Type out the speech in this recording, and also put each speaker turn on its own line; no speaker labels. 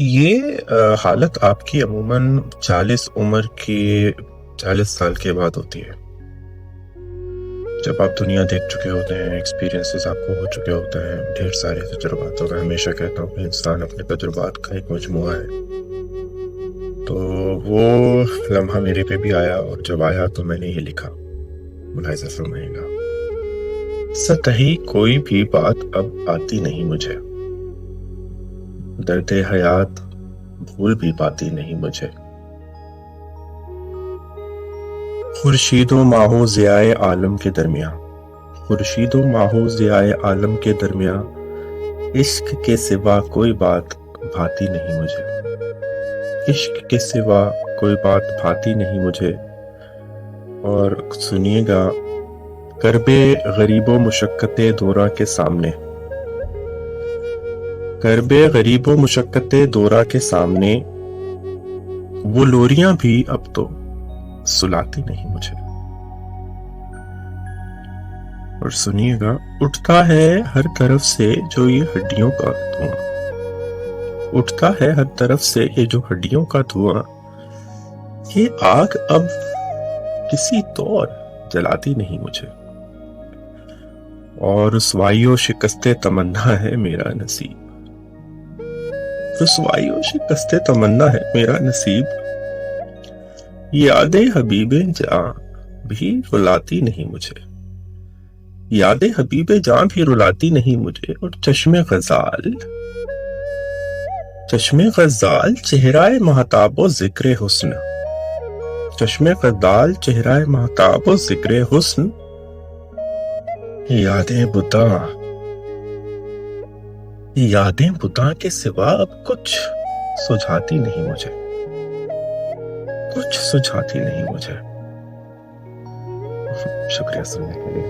یہ حالت آپ کی عموماً 40 سال کے بعد ہوتی ہے، جب آپ دنیا دیکھ چکے ہوتے ہیں، ایکسپیرینسز آپ کو ہو چکے ہوتے ہیں، ڈھیر سارے تجربات. اور میں ہمیشہ کہتا ہوں کہ انسان اپنے تجربات کا ایک مجموعہ ہے. تو وہ لمحہ میرے پہ بھی آیا، اور جب آیا تو میں نے یہ لکھا. ملاحظہ فرمائے گا. سطحی کوئی بھی بات اب آتی نہیں مجھے، درد حیات بھول بھی پاتی نہیں مجھے. خورشید و ماہ و ضیائے عالم کے درمیان، خورشید و ماہ و ضیائے عالم کے درمیان، عشق کے سوا کوئی بات بھاتی نہیں مجھے. عشق کے سوا کوئی بات بھاتی نہیں مجھے. اور سنیے گا، کرب غریب و مشقت دورہ کے سامنے، کرب غریب و مشقت دورہ کے سامنے، وہ لوریاں بھی اب تو سلاتی نہیں مجھے. اور سنیے گا، اٹھتا ہے ہر طرف سے جو یہ ہڈیوں کا دھواں، اٹھتا ہے ہر طرف سے یہ جو ہڈیوں کا دھواں، یہ آگ اب کسی طور جلاتی نہیں مجھے. اور رسوائی و شکست تمنا ہے میرا نصیب، رسوائی و شکست تمنا ہے میرا نصیب. یاد حبیب جاں بھی رلاتی نہیں مجھے، یاد حبیب جاں بھی رلاتی نہیں مجھے. اور چشم غزال، چشم غزال چہرہ مہتاب و ذکر حسن، چشم غزال چہرہ مہتاب و ذکر حسن. یادیں بتاں، یادیں بتاں کے سوا اب کچھ سجھاتی نہیں مجھے، کچھ سجھاتی نہیں مجھے. شکریہ سننے کے لیے.